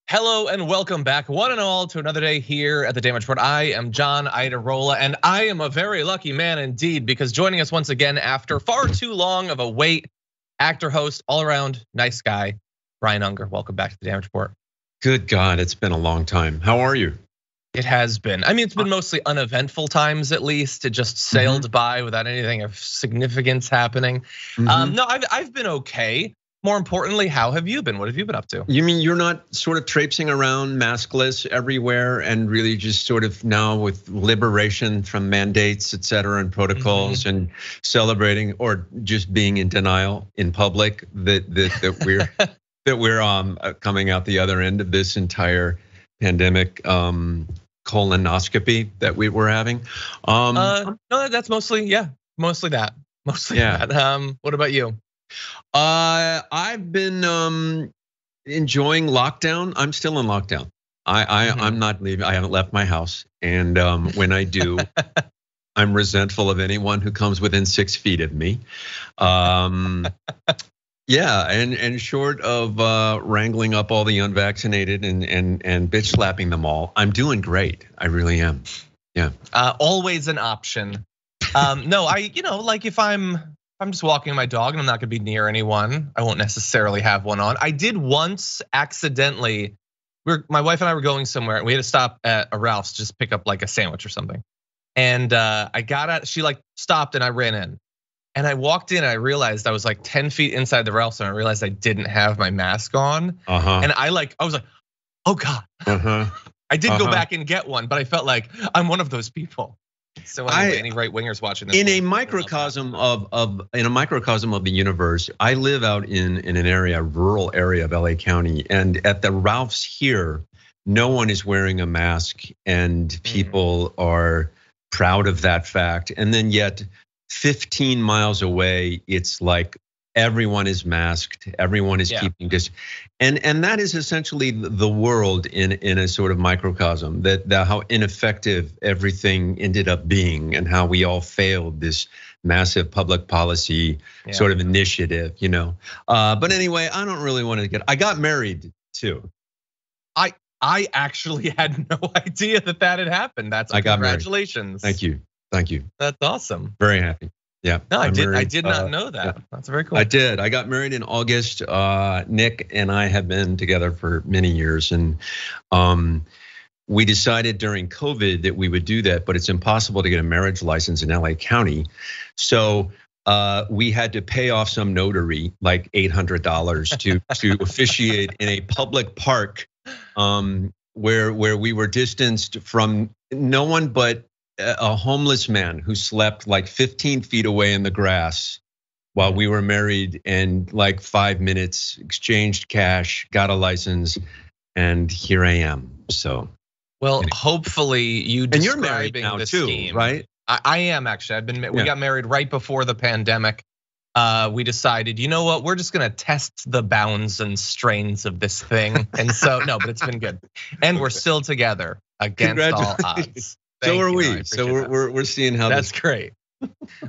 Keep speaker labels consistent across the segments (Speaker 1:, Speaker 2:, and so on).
Speaker 1: Hello and welcome back, one and all, to another day here at the Damage Report. I am John Idarola, and I am a very lucky man indeed, because joining us once again after far too long of a wait, actor, host, all around nice guy, Brian Unger. Welcome back to the Damage Report.
Speaker 2: Good God, it's been a long time. How are you?
Speaker 1: It has been. I mean, it's been mostly uneventful times, at least. It just sailed by without anything of significance happening. No, I've been okay. More importantly, how have you been? What have you been up to?
Speaker 2: You mean you're not sort of traipsing around maskless everywhere and really just sort of now with liberation from mandates, et cetera, and protocols and celebrating, or just being in denial in public that we're that we're coming out the other end of this entire pandemic colonoscopy that we were having?
Speaker 1: No, that's mostly that. That. What about you?
Speaker 2: I've been enjoying lockdown. I'm still in lockdown. I'm not leaving. I haven't left my house, and when I do, I'm resentful of anyone who comes within 6 feet of me. Yeah, and short of wrangling up all the unvaccinated and bitch slapping them all, I'm doing great. I really am. Yeah.
Speaker 1: Always an option. No, like if I'm just walking my dog and I'm not gonna be near anyone, I won't necessarily have one on. I did once accidentally, my wife and I were going somewhere and we had to stop at a Ralph's to just pick up like a sandwich or something. And I got out, she like stopped and I ran in. And I walked in and I realized I was like 10 feet inside the Ralph's and I realized I didn't have my mask on. And I was like, oh God. I did go back and get one, but I felt like I'm one of those people. So anyway, any right wingers watching this?
Speaker 2: In a microcosm of the universe, I live out in an rural area of LA County, and at the Ralph's here, no one is wearing a mask, and people are proud of that fact. And then yet, 15 miles away, it's like everyone is masked, everyone is keeping distance, and that is essentially the world in a sort of microcosm. That how ineffective everything ended up being, and how we all failed this massive public policy sort of initiative, you know. But anyway, I don't really want to I got married too.
Speaker 1: I actually had no idea that had happened. Congratulations.
Speaker 2: Thank you.
Speaker 1: That's awesome.
Speaker 2: Very happy. Yeah.
Speaker 1: No, I did not know that. Yeah. That's very cool.
Speaker 2: I did. I got married in August. Nick and I have been together for many years, and we decided during COVID that we would do that, but it's impossible to get a marriage license in LA County. So we had to pay off some notary like $800 to officiate in a public park where we were distanced from no one but a homeless man who slept like 15 feet away in the grass while we were married, and like 5 minutes exchanged cash, got a license, and here I am. So,
Speaker 1: well, hopefully you.
Speaker 2: And you're married now too,
Speaker 1: scheme.
Speaker 2: Right?
Speaker 1: I am actually. We got married right before the pandemic. We decided, you know what? We're just gonna test the bounds and strains of this thing, and so no, but it's been good, and we're still together against all odds.
Speaker 2: So are we. So we're seeing how
Speaker 1: that's great.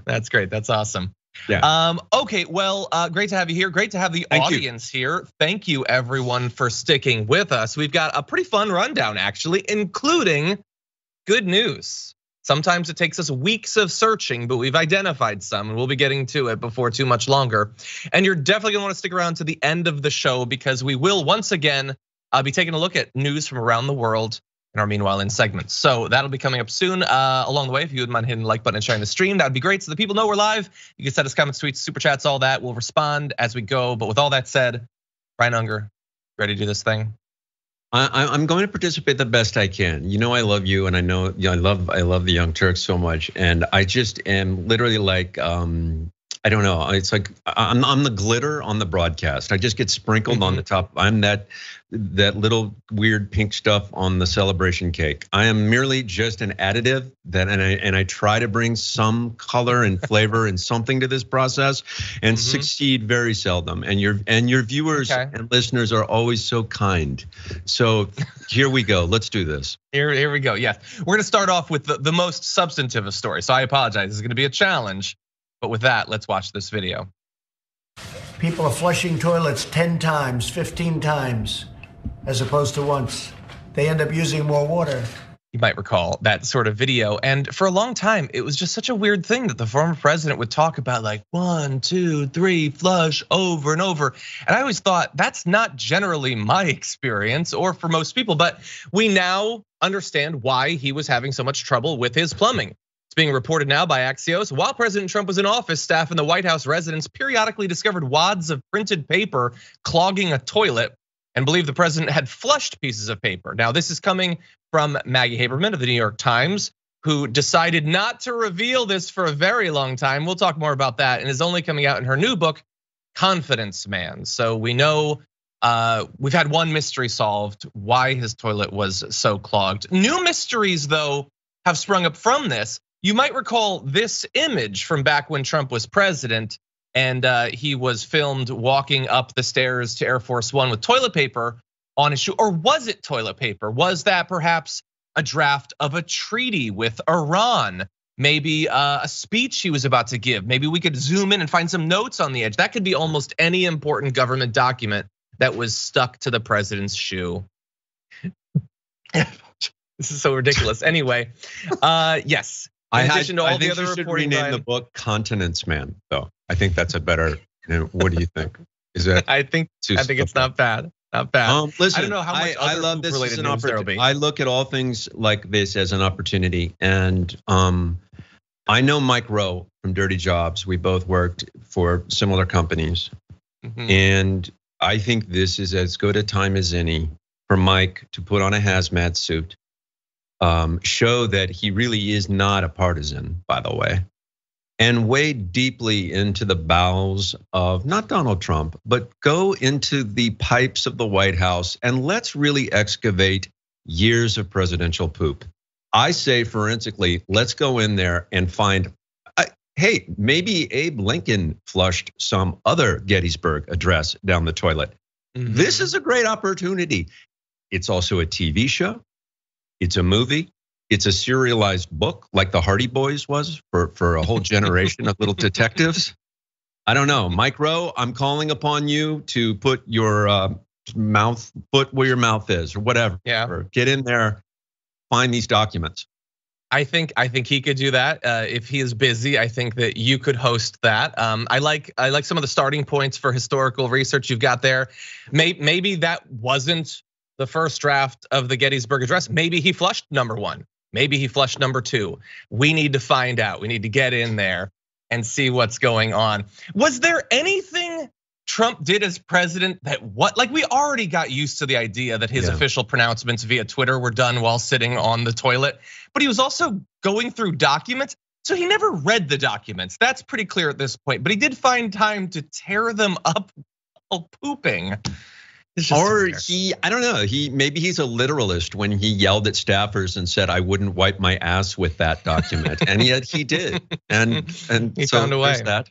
Speaker 1: That's great. That's awesome.
Speaker 2: Yeah.
Speaker 1: Okay. Well, great to have you here. Great to have the audience here. Thank you, everyone, for sticking with us. We've got a pretty fun rundown, actually, including good news. Sometimes it takes us weeks of searching, but we've identified some, and we'll be getting to it before too much longer. And you're definitely gonna want to stick around to the end of the show, because we will once again be taking a look at news from around the world in our Meanwhile In segments. So that'll be coming up soon. Along the way, if you wouldn't mind hitting the like button and sharing the stream, that would be great. So the people know we're live. You can send us comments, tweets, super chats, all that. We'll respond as we go. But with all that said, Brian Unger, ready to do this thing?
Speaker 2: I'm going to participate the best I can. You know I love you, and I know I love the Young Turks so much, and I just am literally like I don't know. It's like I'm the glitter on the broadcast. I just get sprinkled on the top. I'm that little weird pink stuff on the celebration cake. I am merely just an additive and I try to bring some color and flavor and something to this process, and succeed very seldom. And your viewers and listeners are always so kind. So here we go. Let's do this.
Speaker 1: Here we go. Yes, we're gonna start off with the most substantive of stories. So I apologize. This is gonna be a challenge. But with that, let's watch this video.
Speaker 3: People are flushing toilets 10 times, 15 times. as opposed to once. They end up using more water.
Speaker 1: You might recall that sort of video. And for a long time, it was just such a weird thing that the former president would talk about, like 1, 2, 3, flush over and over. And I always thought that's not generally my experience or for most people, but we now understand why he was having so much trouble with his plumbing. It's being reported now by Axios. While President Trump was in office, staff in the White House residence periodically discovered wads of printed paper clogging a toilet and believed the president had flushed pieces of paper. Now, this is coming from Maggie Haberman of the New York Times, who decided not to reveal this for a very long time. We'll talk more about that, and is only coming out in her new book, Confidence Man. So we know we've had one mystery solved, why his toilet was so clogged. New mysteries, though, have sprung up from this. You might recall this image from back when Trump was president, and he was filmed walking up the stairs to Air Force One with toilet paper on his shoe. Or was it toilet paper? Was that perhaps a draft of a treaty with Iran? Maybe a speech he was about to give. Maybe we could zoom in and find some notes on the edge. That could be almost any important government document that was stuck to the president's shoe. This is so ridiculous. Anyway, yes. In addition to all the other reporting,
Speaker 2: rename the book "Continence Man," though. I think that's a better. What do you think? Is that?
Speaker 1: I think it's not bad. Not bad.
Speaker 2: Listen,
Speaker 1: I don't know how much
Speaker 2: I love this as an opportunity.
Speaker 1: I
Speaker 2: look at all things like this as an opportunity, and I know Mike Rowe from Dirty Jobs. We both worked for similar companies, and I think this is as good a time as any for Mike to put on a hazmat suit, show that he really is not a partisan, by the way, and wade deeply into the bowels of not Donald Trump, but go into the pipes of the White House and let's really excavate years of presidential poop. I say forensically, let's go in there and find, hey, maybe Abe Lincoln flushed some other Gettysburg Address down the toilet. This is a great opportunity. It's also a TV show. It's a movie. It's a serialized book like the Hardy Boys was for a whole generation of little detectives. I don't know, Mike Rowe, I'm calling upon you to put your foot where your mouth is or whatever.
Speaker 1: Yeah.
Speaker 2: Or get in there, find these documents.
Speaker 1: I think he could do that if he is busy. I think that you could host that. I like some of the starting points for historical research you've got there. Maybe that wasn't the first draft of the Gettysburg Address. Maybe he flushed number 1. Maybe he flushed number 2. We need to find out. We need to get in there and see what's going on. Was there anything Trump did as president that like we already got used to the idea that his official pronouncements via Twitter were done while sitting on the toilet, but he was also going through documents. So he never read the documents. That's pretty clear at this point, but he did find time to tear them up while pooping.
Speaker 2: Or I don't know, maybe he's a literalist when he yelled at staffers and said, I wouldn't wipe my ass with that document. And yet he did. And
Speaker 1: he
Speaker 2: so
Speaker 1: found a way.
Speaker 2: There's that.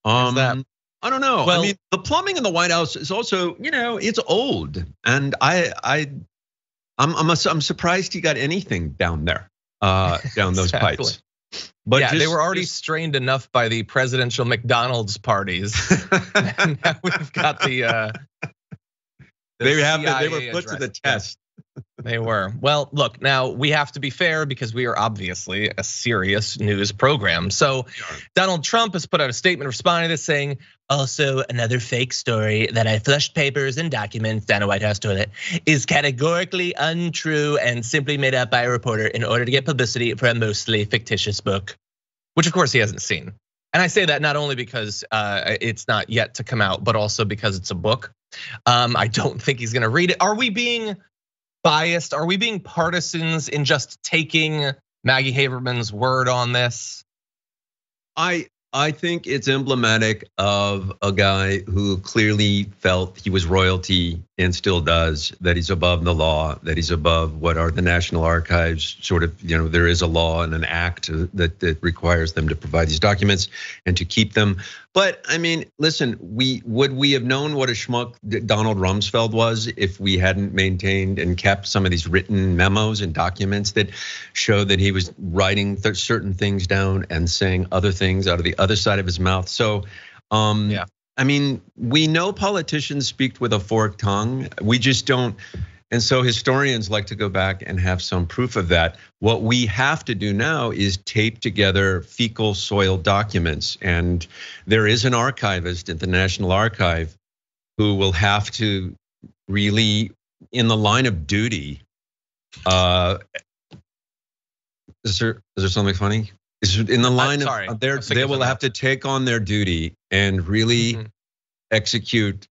Speaker 2: I don't know.
Speaker 1: Well,
Speaker 2: I mean, the plumbing in the White House is also, it's old. And I'm surprised he got anything down there, down those pipes. But
Speaker 1: yeah, they were already strained enough by the presidential McDonald's parties. And now we've got the
Speaker 2: they were put to the test.
Speaker 1: They were. Well, look, now we have to be fair because we are obviously a serious news program. So Donald Trump has put out a statement responding to this saying, also another fake story that I flushed papers and documents down a White House toilet is categorically untrue and simply made up by a reporter in order to get publicity for a mostly fictitious book, which of course he hasn't seen. And I say that not only because it's not yet to come out, but also because it's a book. I don't think he's gonna read it. Are we being biased? Are we being partisans in just taking Maggie Haberman's word on this?
Speaker 2: I think it's emblematic of a guy who clearly felt he was royalty and still does, that he's above the law, that he's above what are the National Archives sort of, there is a law and an act that requires them to provide these documents and to keep them. But I mean, listen, would we have known what a schmuck Donald Rumsfeld was if we hadn't maintained and kept some of these written memos and documents that show that he was writing certain things down and saying other things out of the other side of his mouth? So, I I mean, we know politicians speak with a forked tongue. We just don't. And so historians like to go back and have some proof of that. What we have to do now is tape together fecal soil documents. And there is an archivist at the National Archive who will have to really, in the line of duty, is there something funny? In the line of they will have to take on their duty and really execute,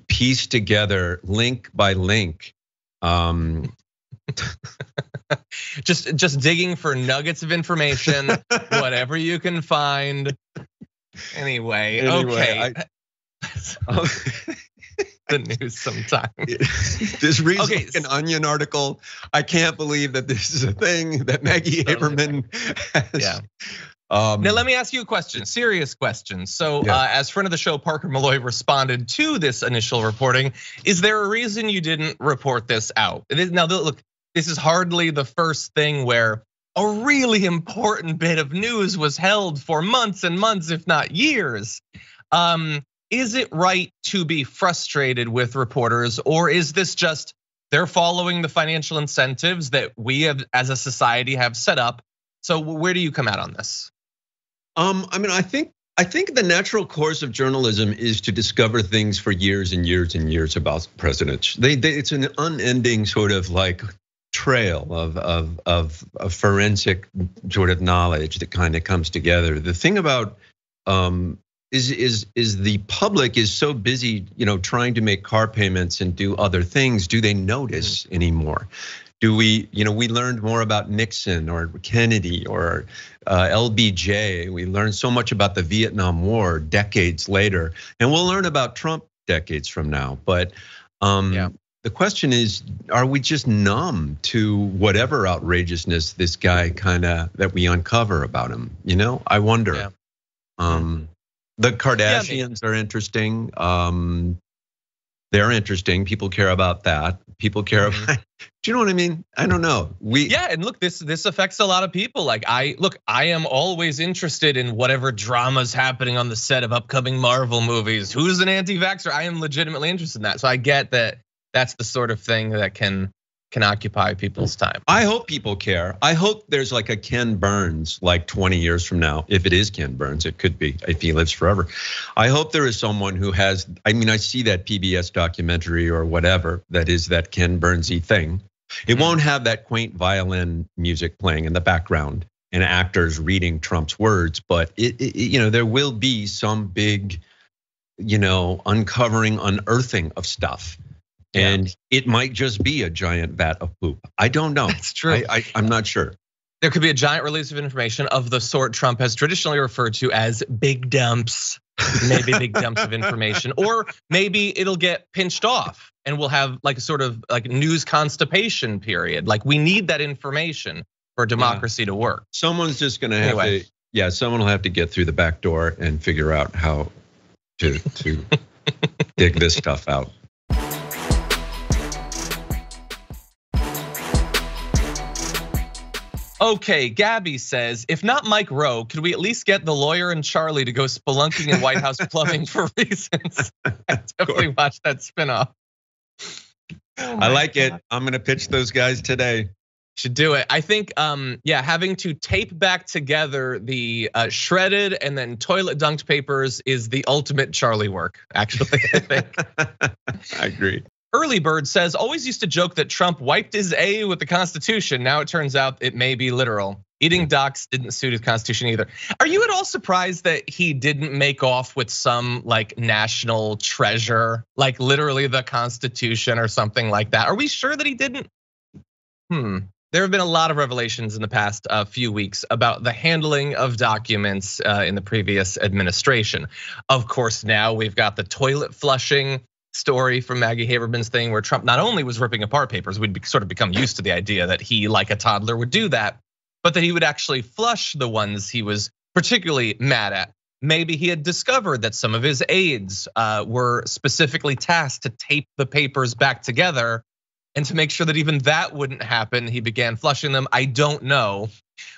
Speaker 2: piece together link by link.
Speaker 1: Just digging for nuggets of information, whatever you can find. Anyway, okay. The news sometime.
Speaker 2: This reads like an Onion article. I can't believe that this is a thing that Maggie Haberman has.
Speaker 1: Yeah. Now let me ask you a question, serious question. So as friend of the show, Parker Malloy responded to this initial reporting. Is there a reason you didn't report this out? Now look, this is hardly the first thing where a really important bit of news was held for months and months, if not years. Is it right to be frustrated with reporters, or is this just they're following the financial incentives that we have as a society have set up? So where do you come out on this?
Speaker 2: I mean, I think the natural course of journalism is to discover things for years and years and years about presidents. It's an unending sort of like trail of forensic sort of knowledge that kind of comes together. The thing about is the public is so busy, trying to make car payments and do other things. Do they notice anymore? Do we, we learned more about Nixon or Kennedy or LBJ. We learned so much about the Vietnam War decades later, and we'll learn about Trump decades from now. But the question is, are we just numb to whatever outrageousness this guy that we uncover about him? I wonder. The Kardashians are interesting. They're interesting. People care about that. People care about. Do you know what I mean? I don't know.
Speaker 1: And look, this affects a lot of people. Like I am always interested in whatever drama's happening on the set of upcoming Marvel movies. Who's an anti-vaxxer? I am legitimately interested in that. So I get that that's the sort of thing that can occupy people's time.
Speaker 2: I hope people care. I hope there's like a Ken Burns like 20 years from now. If it is Ken Burns, it could be if he lives forever. I hope there is someone who has, I see that PBS documentary or whatever that is that Ken Burnsy thing. It won't have that quaint violin music playing in the background and actors reading Trump's words, but there will be some big, unearthing of stuff. And it might just be a giant vat of poop. I don't know.
Speaker 1: That's true.
Speaker 2: I'm not sure.
Speaker 1: There could be a giant release of information of the sort Trump has traditionally referred to as big dumps, maybe big dumps of information, or maybe it'll get pinched off and we'll have like a sort of like news constipation period. Like we need that information for democracy to work.
Speaker 2: Someone's just gonna have to, someone will have to get through the back door and figure out how to dig this stuff out.
Speaker 1: Okay, Gabby says, if not Mike Rowe, could we at least get the lawyer and Charlie to go spelunking in White House plumbing for reasons? I definitely watched that spinoff.
Speaker 2: I like it. I'm gonna pitch those guys today.
Speaker 1: Should do it. I think, having to tape back together the shredded and then toilet dunked papers is the ultimate Charlie work, actually, I think.
Speaker 2: I agree.
Speaker 1: Early Bird says, always used to joke that Trump wiped his A with the Constitution. Now it turns out it may be literal. Eating docs didn't suit his Constitution either. Are you at all surprised that he didn't make off with some like national treasure, like literally the Constitution or something like that? Are we sure that he didn't? There have been a lot of revelations in the past few weeks about the handling of documents in the previous administration. Of course, now we've got the toilet flushing story from Maggie Haberman's thing where Trump not only was ripping apart papers, we'd sort of become used to the idea that he, like a toddler, would do that, but that he would actually flush the ones he was particularly mad at. Maybe he had discovered that some of his aides were specifically tasked to tape the papers back together, and to make sure that even that wouldn't happen, he began flushing them. I don't know.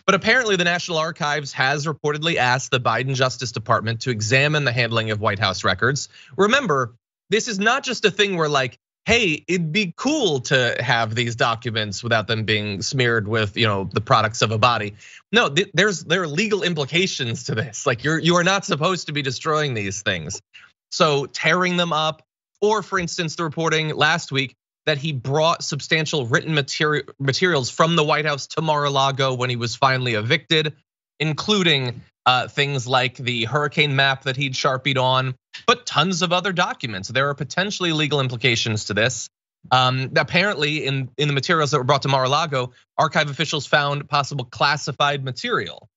Speaker 1: But apparently the National Archives has reportedly asked the Biden Justice Department to examine the handling of White House records. Remember, this is not just a thing where like, hey, it'd be cool to have these documents without them being smeared with, the products of a body. No, there are legal implications to this. Like you are not supposed to be destroying these things. So tearing them up, or for instance, the reporting last week that he brought substantial written materials from the White House to Mar-a-Lago when he was finally evicted, including things like the hurricane map that he'd Sharpied on, but tons of other documents. There are potentially legal implications to this. Apparently, in the materials that were brought to Mar-a-Lago, archive officials found possible classified material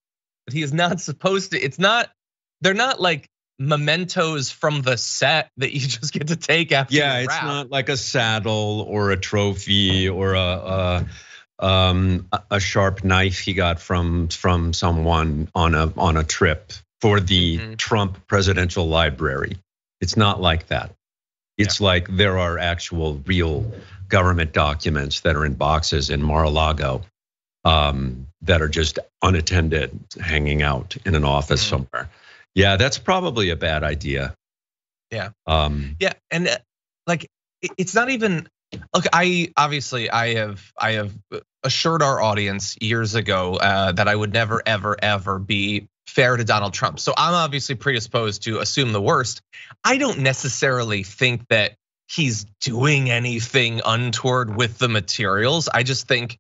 Speaker 1: that he is not supposed to. They're not like mementos from the set that you just get to take after.
Speaker 2: Yeah, it's not like a saddle or a trophy or a sharp knife he got from someone on a trip for the Trump Presidential Library. It's not like that. It's like there are actual real government documents that are in boxes in Mar-a-Lago that are just unattended, hanging out in an office somewhere. Yeah, that's probably a bad idea.
Speaker 1: Yeah. Yeah, and like it's not even. Look, I have assured our audience years ago that I would never, ever, ever be fair to Donald Trump. So I'm obviously predisposed to assume the worst. I don't necessarily think that he's doing anything untoward with the materials. I just think,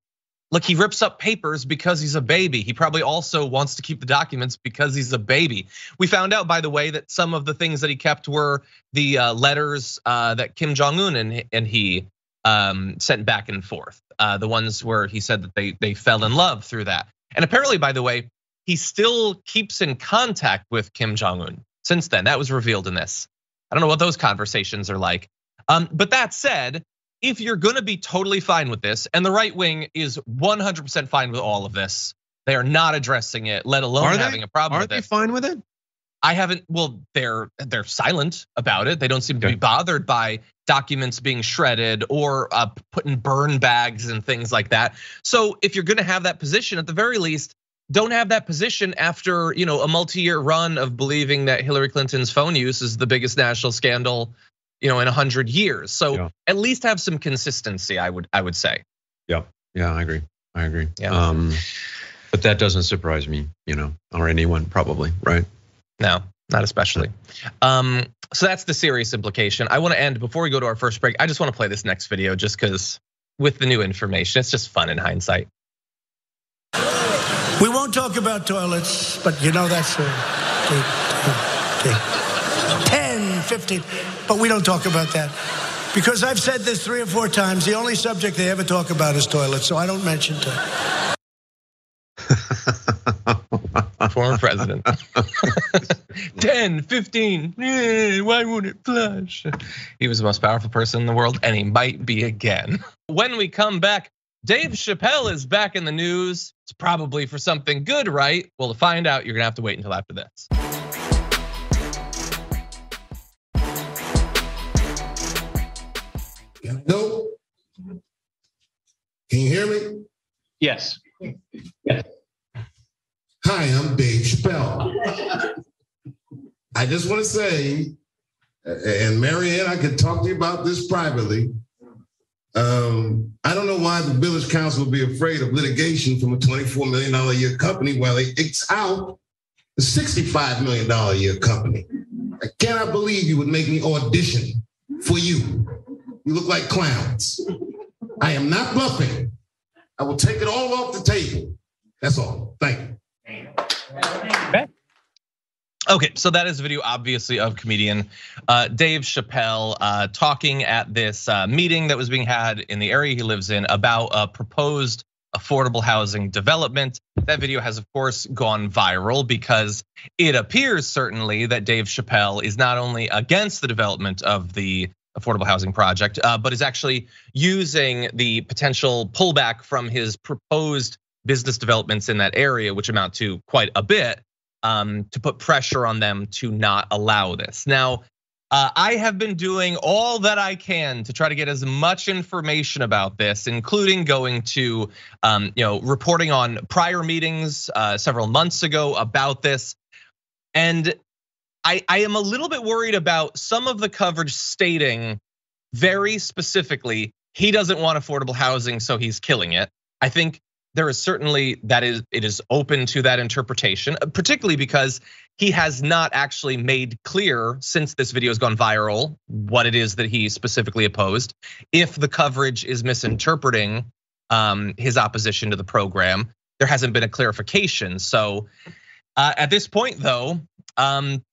Speaker 1: look, he rips up papers because he's a baby. He probably also wants to keep the documents because he's a baby. We found out, by the way, that some of the things that he kept were the letters that Kim Jong-un and he sent back and forth. The ones where he said that they fell in love through that. And apparently, by the way, he still keeps in contact with Kim Jong-un since then. That was revealed in this. I don't know what those conversations are like. But that said, if you're gonna be totally fine with this, and the right wing is 100% fine with all of this, they are not addressing it, let alone having a problem with it.
Speaker 2: Are they fine with it?
Speaker 1: I haven't, well, they're silent about it. They don't seem to be bothered by documents being shredded or put in burn bags and things like that. So if you're gonna have that position, at the very least, don't have that position after a multi-year run of believing that Hillary Clinton's phone use is the biggest national scandal in 100 years. So at least have some consistency, I would say.
Speaker 2: Yeah, I agree.
Speaker 1: Yeah.
Speaker 2: But that doesn't surprise me, or anyone probably, right?
Speaker 1: No, not especially. So that's the serious implication. I want to end before we go to our first break. I just want to play this next video just because with the new information, it's just fun in hindsight.
Speaker 3: We won't talk about toilets, but that's 10, 15, but we don't talk about that. Because I've said this 3 or 4 times, the only subject they ever talk about is toilets, so I don't mention toilets.
Speaker 1: Former president. 10, 15, why won't it flush? He was the most powerful person in the world, and he might be again. When we come back, Dave Chapelle is back in the news. It's probably for something good, right? Well, to find out, you're gonna have to wait until after this.
Speaker 4: Can I go? Can you hear me?
Speaker 5: Yes.
Speaker 4: Hi, I'm Dave Chapelle. I just want to say, and Marianne, I could talk to you about this privately. I don't know why the village council would be afraid of litigation from a $24 million a year company while they X out the $65 million a year company. I cannot believe you would make me audition for you. You look like clowns. I am not bluffing. I will take it all off the table. That's all. Thank you.
Speaker 1: Okay, so that is a video, obviously, of comedian Dave Chapelle talking at this meeting that was being had in the area he lives in about a proposed affordable housing development. That video has, of course, gone viral because it appears certainly that Dave Chapelle is not only against the development of the affordable housing project, but is actually using the potential pullback from his proposed business developments in that area, which amount to quite a bit, to put pressure on them to not allow this. Now, I have been doing all that I can to try to get as much information about this, including going to, reporting on prior meetings several months ago about this. And I am a little bit worried about some of the coverage stating very specifically, he doesn't want affordable housing, so he's killing it. I think there is certainly it is open to that interpretation, particularly because he has not actually made clear since this video has gone viral what it is that he specifically opposed. If the coverage is misinterpreting his opposition to the program, there hasn't been a clarification. So at this point, though,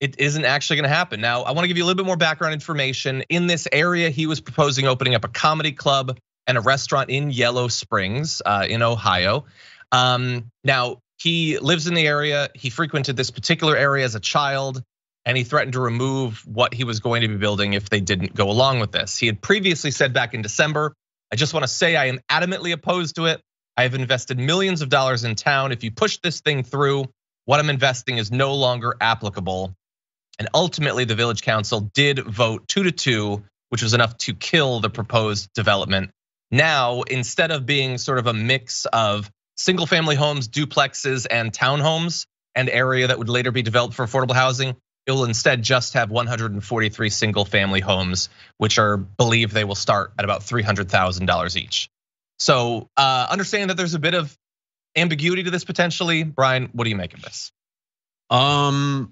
Speaker 1: it isn't actually going to happen. Now, I want to give you a little bit more background information. In this area, he was proposing opening up a comedy club and a restaurant in Yellow Springs in Ohio. Now, he lives in the area. He frequented this particular area as a child, and he threatened to remove what he was going to be building if they didn't go along with this. He had previously said back in December, I just want to say I am adamantly opposed to it. I have invested millions of dollars in town. If you push this thing through, what I'm investing is no longer applicable. And ultimately, the village council did vote 2-2, which was enough to kill the proposed development. Now, instead of being sort of a mix of single family homes, duplexes, and townhomes, and area that would later be developed for affordable housing, it will instead just have 143 single family homes, which are believed they will start at about $300,000 each. So understanding that there's a bit of ambiguity to this potentially, Brian, what do you make of this?
Speaker 2: Well,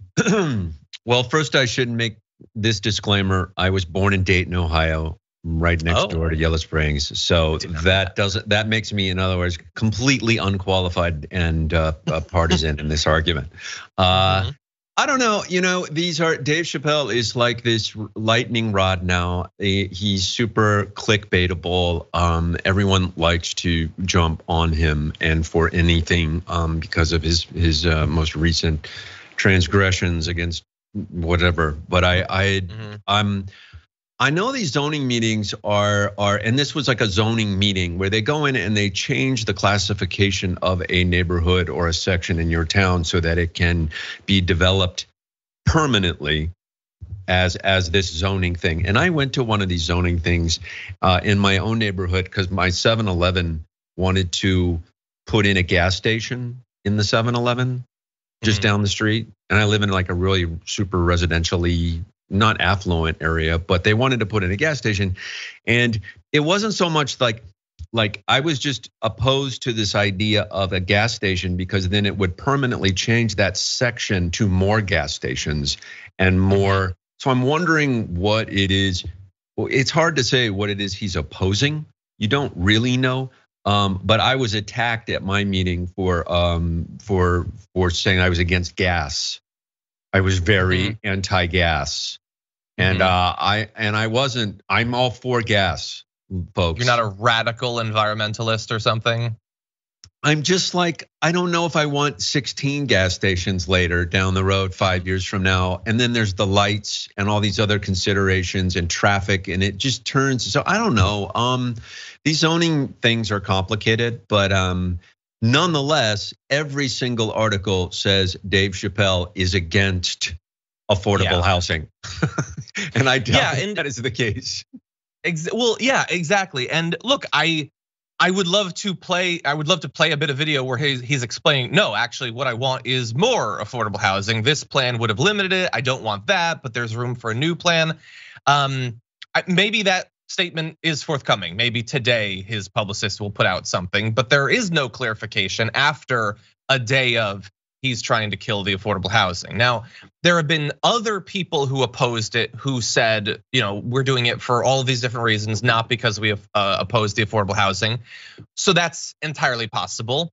Speaker 2: first I should make this disclaimer. I was born in Dayton, Ohio, right next door to Yellow Springs. So that makes me, in other words, completely unqualified and partisan in this argument. I don't know, Dave Chapelle is like this lightning rod now. He's super clickbaitable. Everyone likes to jump on him and for anything because of his most recent transgressions against whatever. But I know these zoning meetings are, and this was like a zoning meeting where they go in and they change the classification of a neighborhood or a section in your town so that it can be developed permanently as this zoning thing. And I went to one of these zoning things in my own neighborhood because my 7-Eleven wanted to put in a gas station in the 7-Eleven just down the street. And I live in like a really super residentially not affluent area, but they wanted to put in a gas station. And it wasn't so much like I was just opposed to this idea of a gas station because then it would permanently change that section to more gas stations and more. So I'm wondering what it is. Well, it's hard to say what it is he's opposing. You don't really know. But I was attacked at my meeting for saying I was against gas. I was very anti-gas, and I wasn't. I'm all for gas, folks.
Speaker 1: You're not a radical environmentalist or something?
Speaker 2: I'm just like, I don't know if I want 16 gas stations later down the road 5 years from now. And then there's the lights and all these other considerations and traffic, and it just turns. So I don't know. These zoning things are complicated, but nonetheless, every single article says Dave Chapelle is against affordable housing. And I doubt that is the case.
Speaker 1: Well, yeah, exactly. And look, I would love to play a bit of video where he's explaining, no, actually what I want is more affordable housing. This plan would have limited it. I don't want that, but there's room for a new plan. Maybe that statement is forthcoming. Maybe today his publicist will put out something, but there is no clarification after a day of he's trying to kill the affordable housing. Now, there have been other people who opposed it who said, we're doing it for all of these different reasons, not because we have opposed the affordable housing. So that's entirely possible.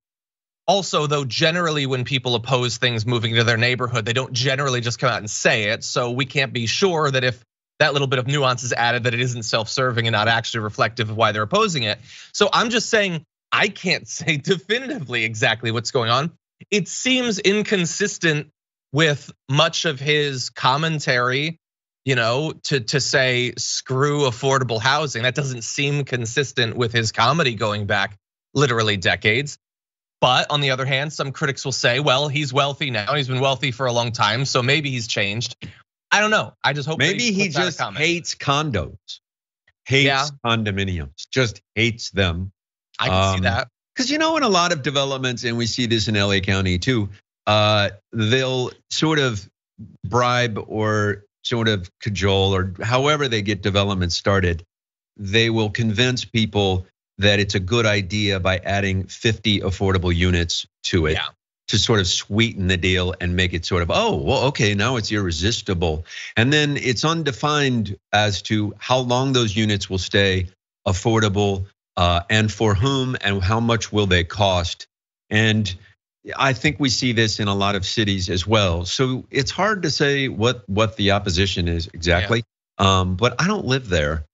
Speaker 1: Also, though, generally when people oppose things moving to their neighborhood, they don't generally just come out and say it. So we can't be sure that if that little bit of nuance is added, that it isn't self-serving and not actually reflective of why they're opposing it. So I'm just saying, I can't say definitively exactly what's going on. It seems inconsistent with much of his commentary, to say screw affordable housing. That doesn't seem consistent with his comedy going back literally decades. But on the other hand, some critics will say, well, he's wealthy now. He's been wealthy for a long time, so maybe he's changed. I don't know. I just hope
Speaker 2: maybe he just hates condos, hates condominiums, just hates them.
Speaker 1: I can see that.
Speaker 2: Because in a lot of developments, and we see this in LA County too, they'll sort of bribe or sort of cajole, or however they get development started, they will convince people that it's a good idea by adding 50 affordable units to it to sort of sweeten the deal and make it sort of, oh, well, okay, now it's irresistible. And then it's undefined as to how long those units will stay affordable, and for whom, and how much will they cost. And I think we see this in a lot of cities as well. So it's hard to say what the opposition is exactly. But I don't live there.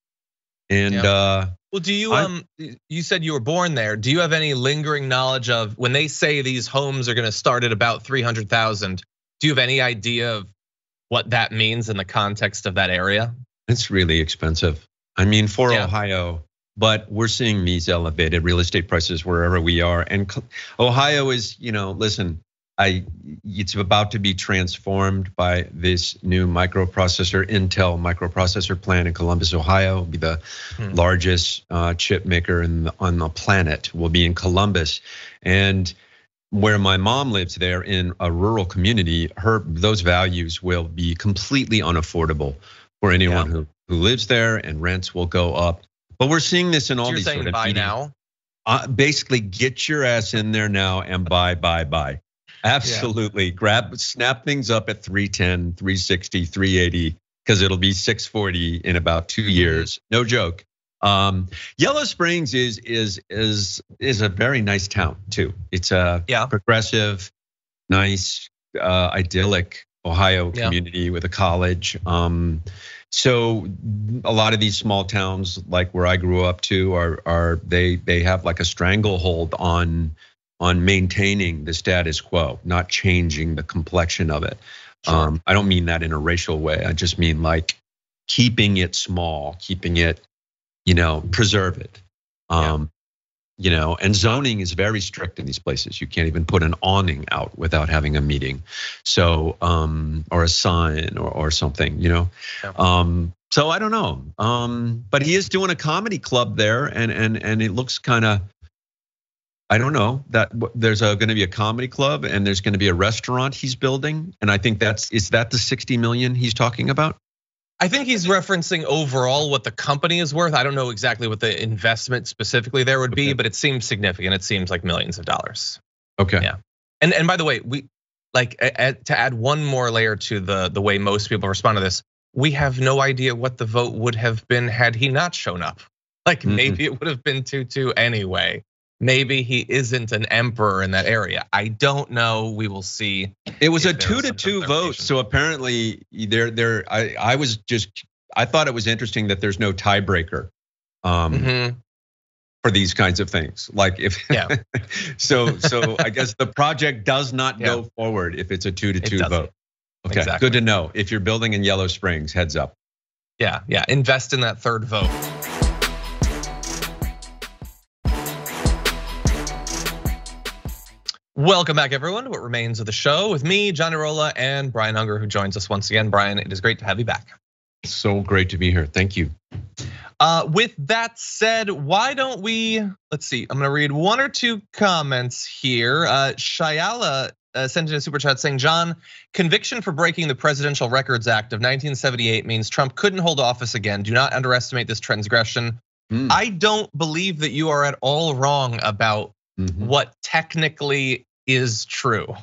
Speaker 2: And
Speaker 1: well, do you you said you were born there. Do you have any lingering knowledge of when they say these homes are going to start at about 300,000? Do you have any idea of what that means in the context of that area?
Speaker 2: It's really expensive. I mean, for Ohio, but we're seeing these elevated real estate prices wherever we are. And Ohio is, listen, it's about to be transformed by this new microprocessor, Intel microprocessor plant in Columbus, Ohio. It'll be the largest chip maker on the planet. Will be in Columbus, and where my mom lives there in a rural community, those values will be completely unaffordable for anyone who lives there, and rents will go up. But we're seeing this in all these sort of
Speaker 1: buy now.
Speaker 2: Basically, get your ass in there now and buy. Absolutely. Snap things up at 310, 360, 380, because it'll be 640 in about 2 years. No joke. Yellow Springs is a very nice town too. It's a progressive, nice, idyllic Ohio community with a college. So a lot of these small towns, like where I grew up too, they have like a stranglehold on maintaining the status quo, not changing the complexion of it. Sure. I don't mean that in a racial way. I just mean like keeping it small, keeping it, preserve it. And zoning is very strict in these places. You can't even put an awning out without having a meeting. So, or a sign or something, So I don't know. But he is doing a comedy club there, and it looks kind of, I don't know, that there's going to be a comedy club and there's going to be a restaurant he's building. And I think is that the 60 million he's talking about?
Speaker 1: I think he's referencing overall what the company is worth. I don't know exactly what the investment specifically there would be, but it seems significant. It seems like millions of dollars.
Speaker 2: Okay.
Speaker 1: Yeah. And by the way, we to add one more layer to the way most people respond to this, we have no idea what the vote would have been had he not shown up. Like maybe it would have been 2-2 anyway. Maybe he isn't an emperor in that area. I don't know. We will see.
Speaker 2: It was a 2-2 vote. So apparently I thought it was interesting that there's no tiebreaker for these kinds of things. Like so I guess the project does not go forward if it's a 2-2 vote. Okay, exactly. Good to know. If you're building in Yellow Springs, heads up.
Speaker 1: Yeah. Invest in that third vote. Welcome back, everyone, to what remains of the show with me, Johnny Rolla, and Brian Unger, who joins us once again. Brian, it is great to have you back.
Speaker 2: So great to be here. Thank you.
Speaker 1: With that said, why don't we, let's see, I'm gonna read one or two comments here. Shayala sent in a super chat saying, John, conviction for breaking the Presidential Records Act of 1978 means Trump couldn't hold office again. Do not underestimate this transgression. I don't believe that you are at all wrong about what technically is true.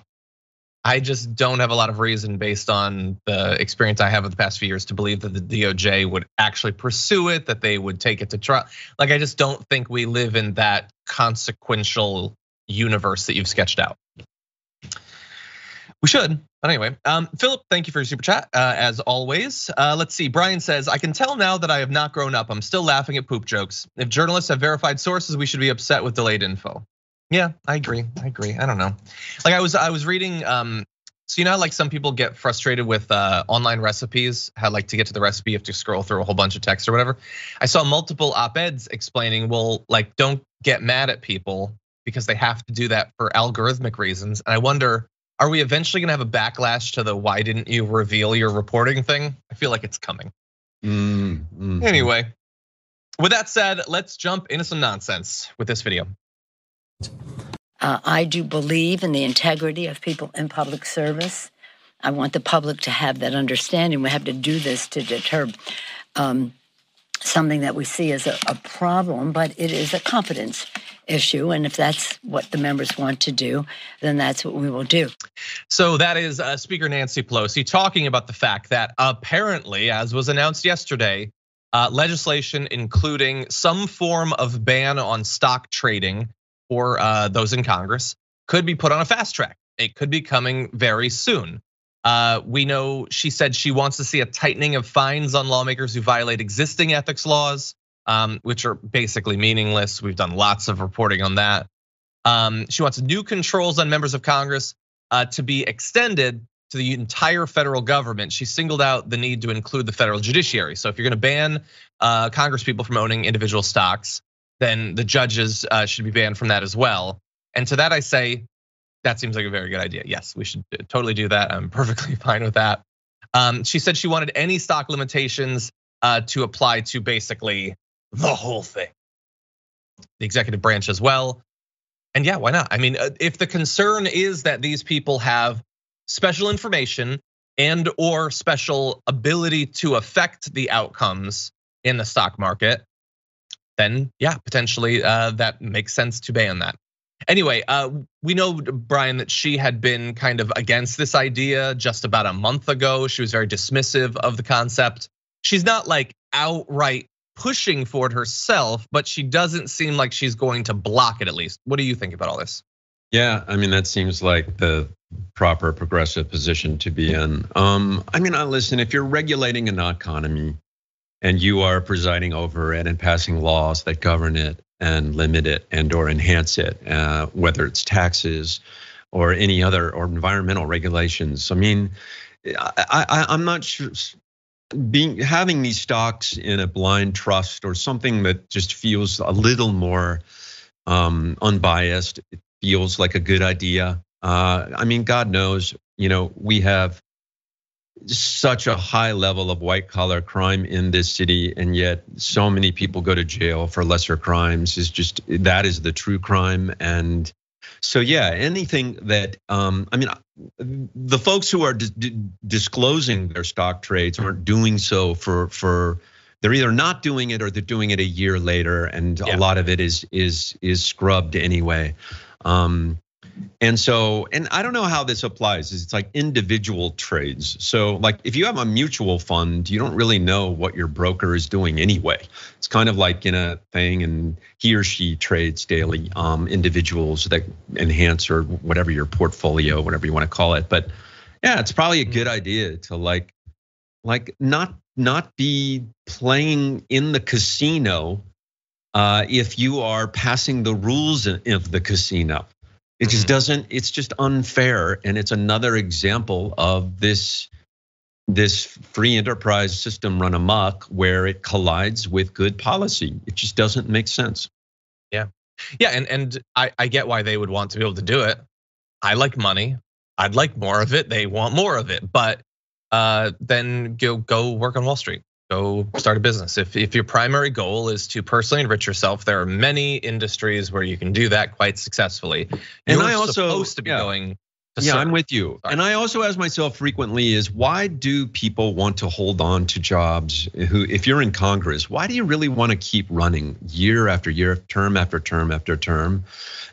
Speaker 1: I just don't have a lot of reason based on the experience I have of the past few years to believe that the DOJ would actually pursue it, that they would take it to trial. Like, I just don't think we live in that consequential universe that you've sketched out. We should, but anyway. Philip, thank you for your super chat, as always. Let's see, Brian says, I can tell now that I have not grown up. I'm still laughing at poop jokes. If journalists have verified sources, we should be upset with delayed info. Yeah, I agree. I don't know. Like I was reading, so like some people get frustrated with online recipes, how like to get to the recipe, you have to scroll through a whole bunch of text or whatever. I saw multiple op-eds explaining, well, like don't get mad at people because they have to do that for algorithmic reasons. And I wonder, Are we eventually gonna have a backlash to the why didn't you reveal your reporting thing? I feel like it's coming. Anyway, with that said, let's jump into some nonsense with this video.
Speaker 5: I do believe in the integrity of people in public service. I want the public to have that understanding. We have to do this to deter something that we see as a problem, but it is a confidence issue. And if that's what the members want to do, then that's what we will do.
Speaker 1: So that is Speaker Nancy Pelosi talking about the fact that apparently, as was announced yesterday, legislation including some form of ban on stock trading for those in Congress could be put on a fast track. It could be coming very soon. We know she said she wants to see a tightening of fines on lawmakers who violate existing ethics laws, which are basically meaningless. We've done lots of reporting on that. She wants new controls on members of Congress to be extended to the entire federal government. She singled out the need to include the federal judiciary. So if you're gonna ban Congress people from owning individual stocks, then the judges should be banned from that as well. And to that I say, that seems like a very good idea. Yes, we should totally do that. I'm perfectly fine with that. She said she wanted any stock limitations to apply to basically the whole thing, the executive branch as well. And yeah, why not? I mean, if the concern is that these people have special information and or special ability to affect the outcomes in the stock market, then yeah, potentially that makes sense to ban that. Anyway, we know, Brian, that she had been kind of against this idea just about a month ago. She was very dismissive of the concept. She's not like outright pushing for it herself, but she doesn't seem like she's going to block it at least. What do you think about all this?
Speaker 2: Yeah, I mean, that seems like the proper progressive position to be in. I mean, listen, if you're regulating an economy and you are presiding over it and passing laws that govern it and limit it and or enhance it, whether it's taxes or any other or environmental regulations. I mean, I'm not sure having these stocks in a blind trust or something that just feels a little more unbiased. It feels like a good idea. I mean, God knows, we have such a high level of white collar crime in this city, and yet so many people go to jail for lesser crimes. That is the true crime. And so yeah, anything that I mean, the folks who are disclosing their stock trades aren't doing so for they're either not doing it or they're doing it a year later, and a lot of it is scrubbed anyway. And I don't know how this applies. It's like individual trades. So like if you have a mutual fund, you don't really know what your broker is doing anyway. It's kind of like in a thing, and he or she trades daily, individuals that enhance or whatever your portfolio, whatever you want to call it. But yeah, it's probably a good idea to like not be playing in the casino if you are passing the rules of the casino. It just doesn't, it's just unfair. And it's another example of this free enterprise system run amok where it collides with good policy. It just doesn't make sense.
Speaker 1: Yeah, and I get why they would want to be able to do it. I like money, I'd like more of it, they want more of it. But then go work on Wall Street. Go start a business. If your primary goal is to personally enrich yourself, there are many industries where you can do that quite successfully.
Speaker 2: And I also
Speaker 1: supposed to be going.
Speaker 2: I'm with you. Sorry. And I also ask myself frequently is why do people want to hold on to jobs if you're in Congress, why do you really want to keep running year after year, term after term after term?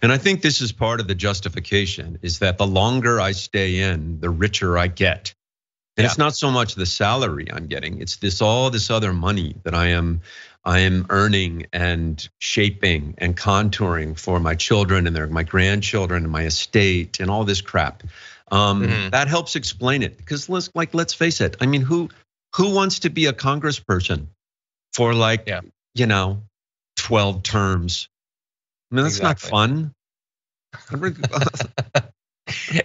Speaker 2: And I think this is part of the justification is that the longer I stay in, the richer I get. And it's not so much the salary I'm getting, it's all this other money that I am earning and shaping and contouring for my children and my grandchildren and my estate and all this crap. That helps explain it, because let's face it. I mean, who wants to be a congressperson for 12 terms? I mean, that's not fun.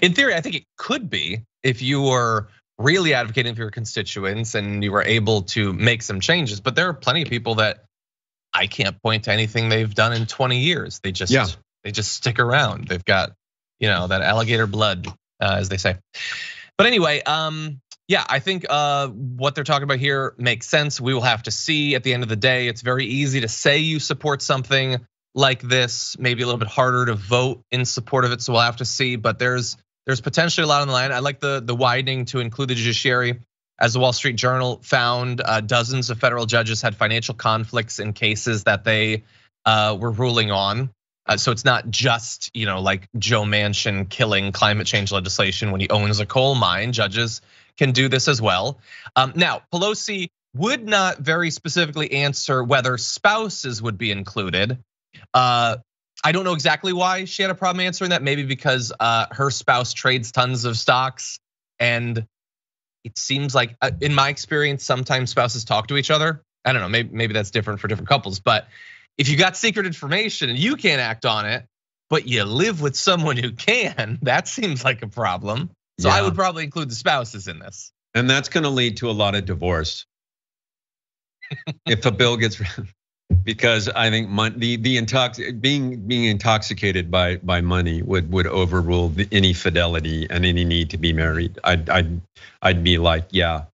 Speaker 1: In theory, I think it could be if you were really advocating for your constituents and you were able to make some changes. But there are plenty of people that I can't point to anything they've done in 20 years. They just stick around. They've got, that alligator blood as they say. But anyway, yeah, I think what they're talking about here makes sense. We will have to see at the end of the day. It's very easy to say you support something like this, maybe a little bit harder to vote in support of it. So we'll have to see, but there's potentially a lot on the line. I like the widening to include the judiciary. As the Wall Street Journal found, dozens of federal judges had financial conflicts in cases that they were ruling on. So it's not just, like Joe Manchin killing climate change legislation when he owns a coal mine. Judges can do this as well. Now, Pelosi would not very specifically answer whether spouses would be included. I don't know exactly why she had a problem answering that. Maybe because her spouse trades tons of stocks, and it seems like, in my experience, sometimes spouses talk to each other. I don't know, maybe that's different for different couples, but if you got secret information and you can't act on it, but you live with someone who can, that seems like a problem. So I would probably include the spouses in this.
Speaker 2: And that's gonna lead to a lot of divorce if a bill gets, because I think being intoxicated by money would overrule any fidelity and any need to be married. I'd be like, yeah,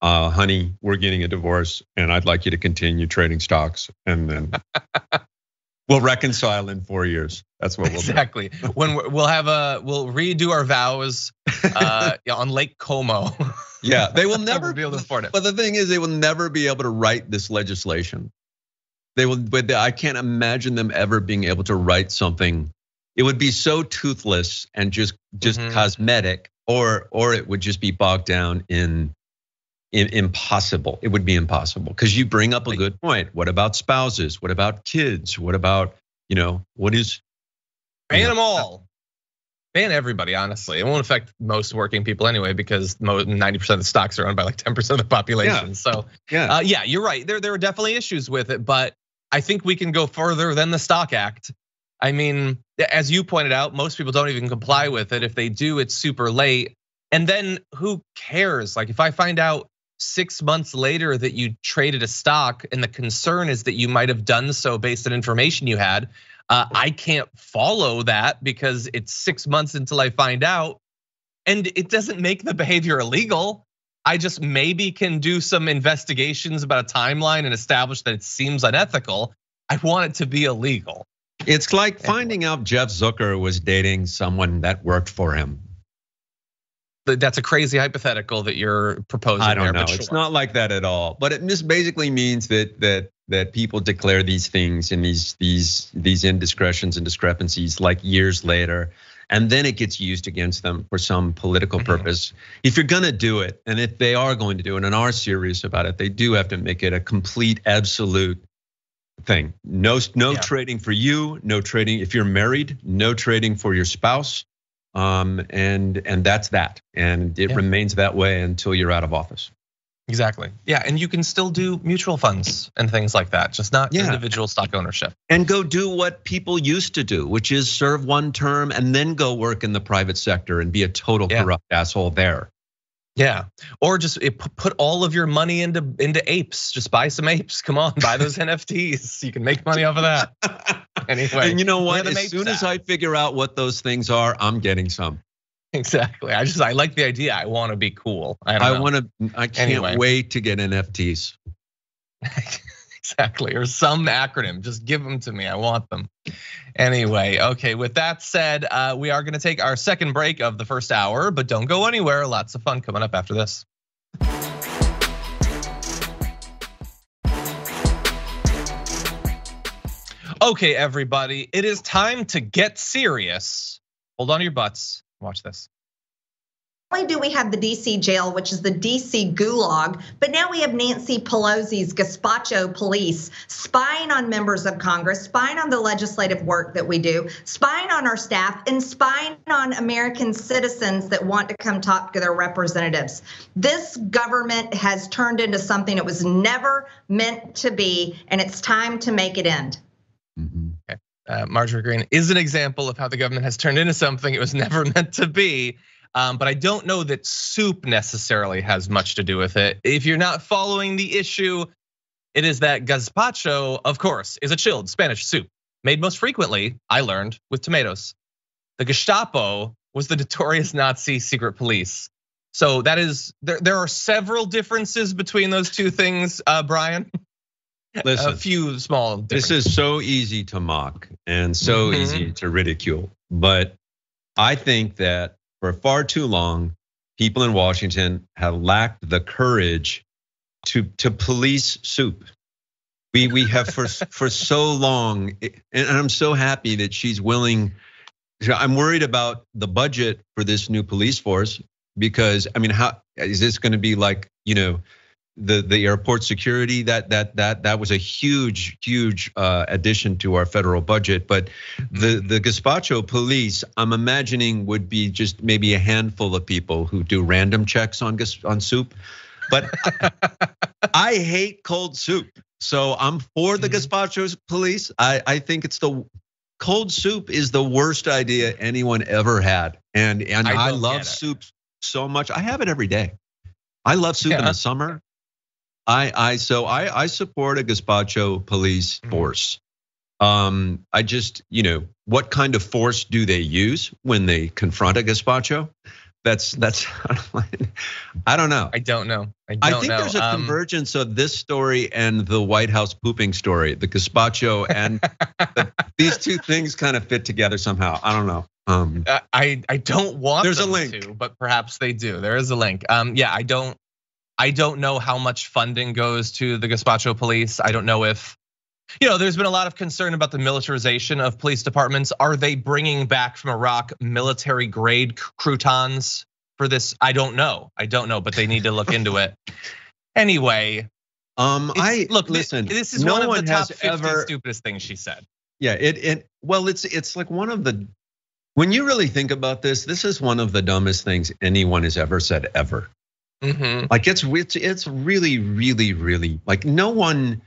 Speaker 2: honey, we're getting a divorce, and I'd like you to continue trading stocks, and then we'll reconcile in 4 years. That's what we'll do.
Speaker 1: Exactly. When we'll redo our vows on Lake Como.
Speaker 2: Yeah, they will never
Speaker 1: be able to afford it.
Speaker 2: But the thing is, they will never be able to write this legislation. They will, but I can't imagine them ever being able to write something. It would be so toothless and just cosmetic, or it would just be bogged down in impossible. It would be impossible, because you bring up a good point. What about spouses? What about kids? What about, what is?
Speaker 1: Ban them all. Ban everybody, honestly. It won't affect most working people anyway, because 90% of the stocks are owned by like 10% of the population. So yeah, you're right. There are definitely issues with it, but I think we can go further than the Stock Act. I mean, as you pointed out, most people don't even comply with it. If they do, it's super late. And then who cares? Like, if I find out 6 months later that you traded a stock, and the concern is that you might have done so based on information you had, I can't follow that because it's 6 months until I find out. And it doesn't make the behavior illegal. I just maybe can do some investigations about a timeline and establish that it seems unethical. I want it to be illegal.
Speaker 2: It's like finding out Jeff Zucker was dating someone that worked for him.
Speaker 1: That's a crazy hypothetical that you're proposing.
Speaker 2: I don't know. It's not like that at all. But it just basically means that people declare these things and these indiscretions and discrepancies like years later, and then it gets used against them for some political purpose. If you're gonna do it, and if they are going to do it and are serious about it, they do have to make it a complete, absolute thing. No trading for you, no trading if you're married, no trading for your spouse. And that's that, and it remains that way until you're out of office.
Speaker 1: Exactly. Yeah, and you can still do mutual funds and things like that, just not individual stock ownership.
Speaker 2: And go do what people used to do, which is serve one term and then go work in the private sector and be a total corrupt asshole there.
Speaker 1: Yeah, or just put all of your money into apes. Just buy some apes. Come on, buy those NFTs. You can make money off of that. Anyway,
Speaker 2: and you know what? As soon as I figure out what those things are, I'm getting some.
Speaker 1: Exactly. I like the idea. I want to be cool.
Speaker 2: I can't wait to get NFTs.
Speaker 1: Exactly, or some acronym. Just give them to me. I want them. Anyway, okay. With that said, we are going to take our second break of the first hour, but don't go anywhere. Lots of fun coming up after this. Okay, everybody, it is time to get serious. Hold on to your butts. Watch this.
Speaker 6: Not only do we have the DC jail, which is the DC gulag, but now we have Nancy Pelosi's gazpacho police spying on members of Congress, spying on the legislative work that we do, spying on our staff, and spying on American citizens that want to come talk to their representatives. This government has turned into something it was never meant to be, and it's time to make it end.
Speaker 1: Okay. Marjorie Greene is an example of how the government has turned into something it was never meant to be. But I don't know that soup necessarily has much to do with it. If you're not following the issue, it is that gazpacho, of course, is a chilled Spanish soup made most frequently, I learned, with tomatoes. The Gestapo was the notorious Nazi secret police. So that is, there are several differences between those two things, Brian.
Speaker 2: Listen,
Speaker 1: a few small differences.
Speaker 2: This is so easy to mock and so easy to ridicule. But I think that for far too long, people in Washington have lacked the courage to police soup. We have for so long, and I'm so happy that she's willing. I'm worried about the budget for this new police force because, I mean, how is this going to be like, the airport security? That was a huge addition to our federal budget. But the Gazpacho police, I'm imagining, would be just maybe a handful of people who do random checks on soup. But I hate cold soup, so I'm for the Gazpacho police. I think it's cold soup is the worst idea anyone ever had, and I love soup so much. I have it every day. I love soup in the summer. I support a Gazpacho police force. I just, what kind of force do they use when they confront a Gazpacho? That's I don't know.
Speaker 1: I don't know.
Speaker 2: I think there's a convergence of this story and the White House pooping story, the Gazpacho, and these two things kind of fit together somehow. I don't know.
Speaker 1: I don't want
Speaker 2: there's
Speaker 1: them
Speaker 2: a link
Speaker 1: to, but perhaps they do. There is a link. Yeah, I don't know how much funding goes to the Gazpacho police. I don't know if, there's been a lot of concern about the militarization of police departments. Are they bringing back from Iraq military grade croutons for this? I don't know, but they need to look into it. Anyway,
Speaker 2: listen.
Speaker 1: This is one of the top 50 stupidest things she said.
Speaker 2: Yeah, it's like one of the, when you really think about this is one of the dumbest things anyone has ever said ever. Like it's really, really, really like anyone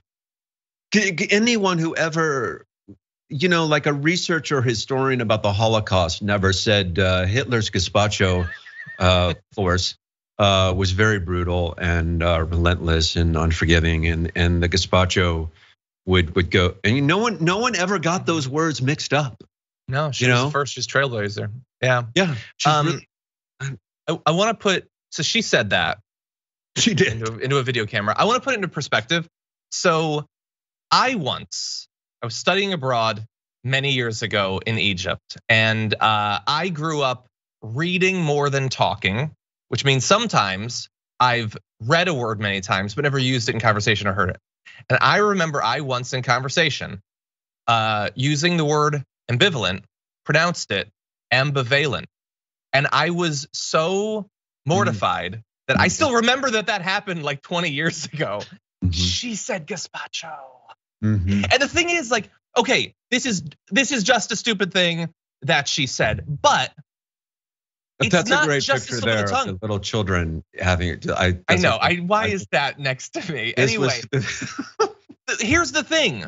Speaker 2: who ever, like a researcher or historian about the Holocaust never said Hitler's Gazpacho force was very brutal and relentless and unforgiving, and the Gazpacho would go, and no one ever got those words mixed up.
Speaker 1: No, she was first, she's trailblazer. Yeah. I want to put, so she said that.
Speaker 2: She did.
Speaker 1: Into a video camera. I want to put it into perspective. So I was studying abroad many years ago in Egypt, and I grew up reading more than talking, which means sometimes I've read a word many times, but never used it in conversation or heard it. And I remember I once in conversation, using the word ambivalent, pronounced it ambivalent. And I was so mortified that I still remember that happened like 20 years ago. She said Gazpacho. And the thing is, like, okay, this is just a stupid thing that she said, but it's
Speaker 2: that's
Speaker 1: not
Speaker 2: a great
Speaker 1: just
Speaker 2: picture there of the little children having it.
Speaker 1: I know. Why is that next to me? Anyway, here's the thing: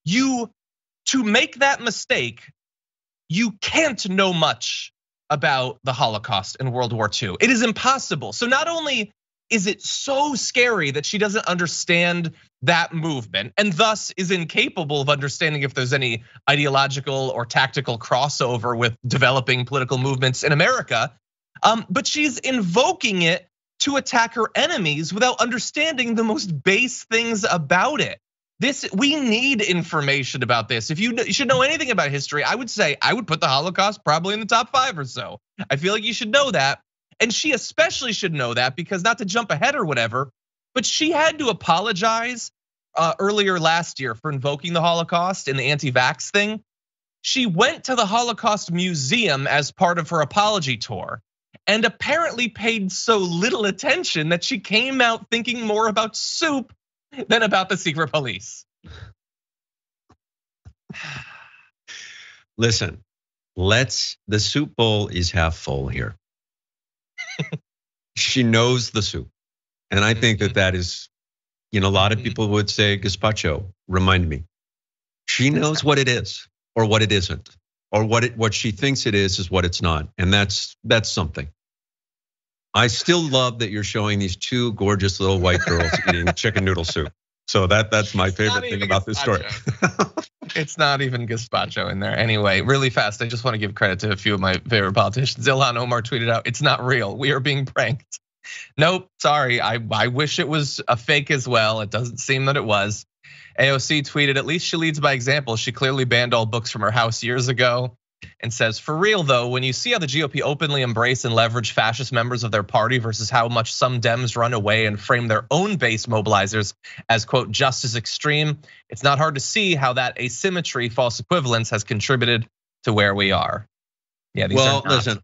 Speaker 1: to make that mistake, you can't know much about the Holocaust and World War II. It is impossible. So not only is it so scary that she doesn't understand that movement and thus is incapable of understanding if there's any ideological or tactical crossover with developing political movements in America, but she's invoking it to attack her enemies without understanding the most base things about it. We need information about this. If you should know anything about history, I would say I would put the Holocaust probably in the top 5 or so. I feel like you should know that. And she especially should know that, because not to jump ahead or whatever, but she had to apologize earlier last year for invoking the Holocaust in the anti-vax thing. She went to the Holocaust Museum as part of her apology tour and apparently paid so little attention that she came out thinking more about soup than about the secret police.
Speaker 2: Listen, the soup bowl is half full here. She knows the soup. And I think that is, a lot of people would say Gazpacho, remind me. She knows what it is or what it isn't, or what she thinks it is what it's not. And that's something. I still love that you're showing these two gorgeous little white girls eating chicken noodle soup. So that's my favorite thing about this story.
Speaker 1: It's not even gazpacho in there. Anyway, really fast, I just want to give credit to a few of my favorite politicians. Ilhan Omar tweeted out, "It's not real. We are being pranked." Nope, sorry. I wish it was a fake as well. It doesn't seem that it was. AOC tweeted, "At least she leads by example. She clearly banned all books from her house years ago." And says, "For real though, when you see how the GOP openly embrace and leverage fascist members of their party versus how much some Dems run away and frame their own base mobilizers as quote just as extreme, it's not hard to see how that asymmetry, false equivalence, has contributed to where we are." Yeah,
Speaker 2: well, listen,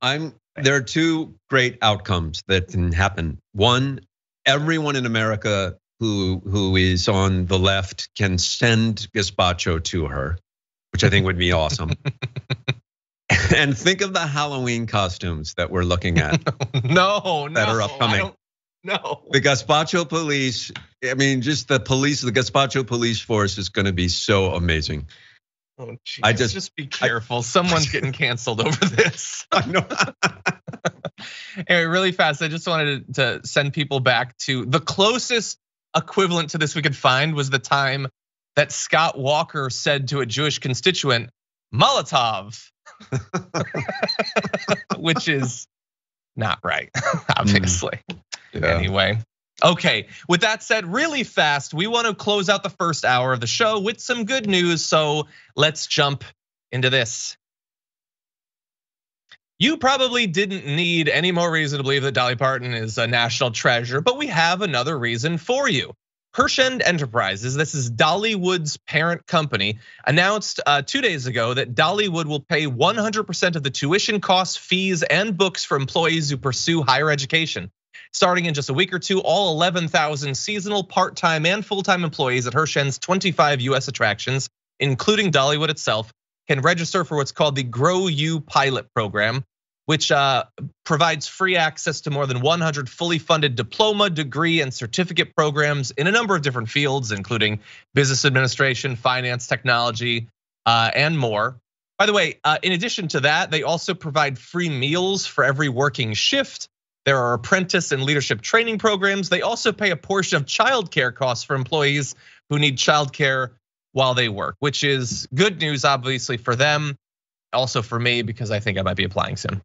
Speaker 2: there are two great outcomes that can happen. One, everyone in America who is on the left can send gazpacho to her, which I think would be awesome. And think of the Halloween costumes that we're looking at.
Speaker 1: No,
Speaker 2: that are upcoming.
Speaker 1: No.
Speaker 2: The gazpacho police, I mean, just the gazpacho police force is gonna be so amazing.
Speaker 1: Oh, geez. Just be careful. Someone's getting canceled over this.
Speaker 2: I know.
Speaker 1: Anyway, really fast, I just wanted to send people back to the closest equivalent to this we could find was the time that Scott Walker said to a Jewish constituent, Molotov, which is not right, obviously. Yeah. Anyway, okay, with that said, really fast, we want to close out the first hour of the show with some good news, so let's jump into this. You probably didn't need any more reason to believe that Dolly Parton is a national treasure, but we have another reason for you. Hershend Enterprises, this is Dollywood's parent company, announced 2 days ago that Dollywood will pay 100% of the tuition costs, fees, and books for employees who pursue higher education. Starting in just a week or two, all 11,000 seasonal, part-time, and full-time employees at Hershend's 25 US attractions, including Dollywood itself, can register for what's called the Grow You Pilot Program, which provides free access to more than 100 fully funded diploma, degree, and certificate programs in a number of different fields, including business administration, finance, technology, and more. By the way, in addition to that, they also provide free meals for every working shift. There are apprentice and leadership training programs. They also pay a portion of childcare costs for employees who need childcare while they work, which is good news, obviously, for them. Also for me, because I think I might be applying soon.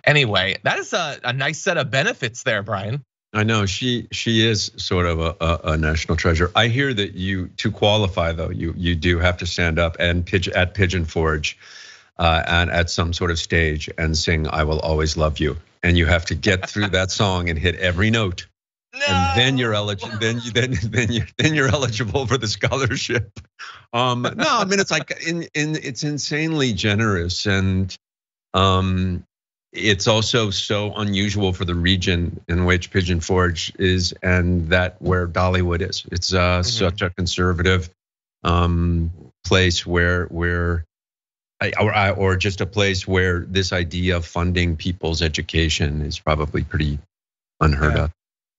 Speaker 1: Anyway, that is a nice set of benefits there, Brian.
Speaker 2: I know she is sort of a national treasure. I hear that to qualify though, you do have to stand up and at Pigeon Forge and at some sort of stage and sing "I Will Always Love You," and you have to get through that song and hit every note. No. And then you're eligible. Then you're eligible for the scholarship. No, I mean it's like it's insanely generous, and it's also so unusual for the region in which Pigeon Forge is, and that where Dollywood is. It's such a conservative place where or just a place where this idea of funding people's education is probably pretty unheard of.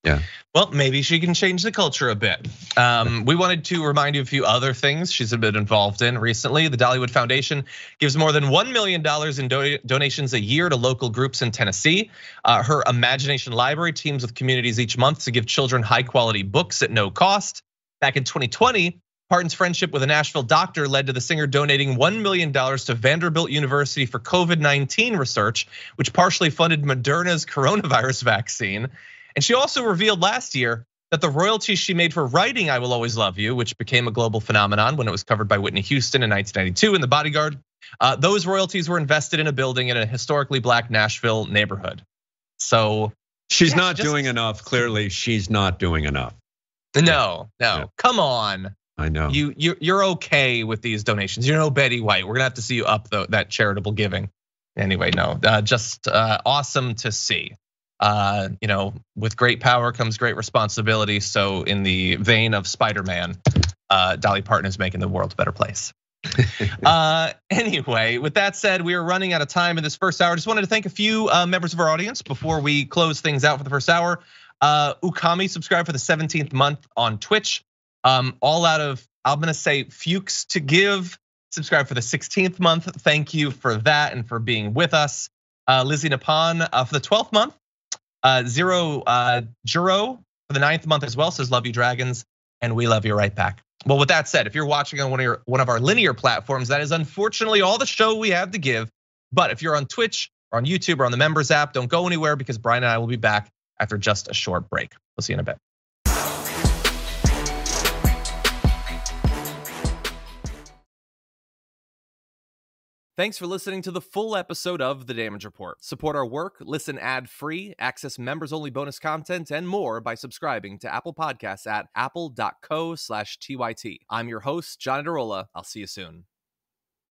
Speaker 2: Yeah.
Speaker 1: Well, maybe she can change the culture a bit. We wanted to remind you of a few other things she's been involved in recently. The Dollywood Foundation gives more than $1 million in donations a year to local groups in Tennessee. Her Imagination Library teams with communities each month to give children high quality books at no cost. Back in 2020, Parton's friendship with a Nashville doctor led to the singer donating $1 million to Vanderbilt University for COVID-19 research, which partially funded Moderna's coronavirus vaccine. And she also revealed last year that the royalties she made for writing "I Will Always Love You," which became a global phenomenon when it was covered by Whitney Houston in 1992 in The Bodyguard, those royalties were invested in a building in a historically black Nashville neighborhood. So
Speaker 2: she's not doing enough. Clearly, she's not doing enough.
Speaker 1: No, come on.
Speaker 2: I know.
Speaker 1: You're okay with these donations. You're no Betty White. We're gonna have to see you up that charitable giving. Anyway, no, just awesome to see. With great power comes great responsibility. So in the vein of Spider-Man, Dolly Parton is making the world a better place. Anyway, with that said, we are running out of time in this first hour. Just wanted to thank a few members of our audience before we close things out for the first hour. Ukami subscribed for the 17th month on Twitch. All out of, I'm gonna say, Fuchs to Give, subscribe for the 16th month. Thank you for that and for being with us. Lizzie Nippon for the 12th month. Zero Juro for the 9th month as well, says love you dragons. and we love you right back. Well, with that said, if you're watching on one of our linear platforms, that is unfortunately all the show we have to give. But if you're on Twitch or on YouTube or on the members app, don't go anywhere because Brian and I will be back after just a short break. We'll see you in a bit.
Speaker 7: Thanks for listening to the full episode of The Damage Report. Support our work, listen ad-free, access members-only bonus content, and more by subscribing to Apple Podcasts at apple.co/TYT. I'm your host, John Adarola. I'll see you soon.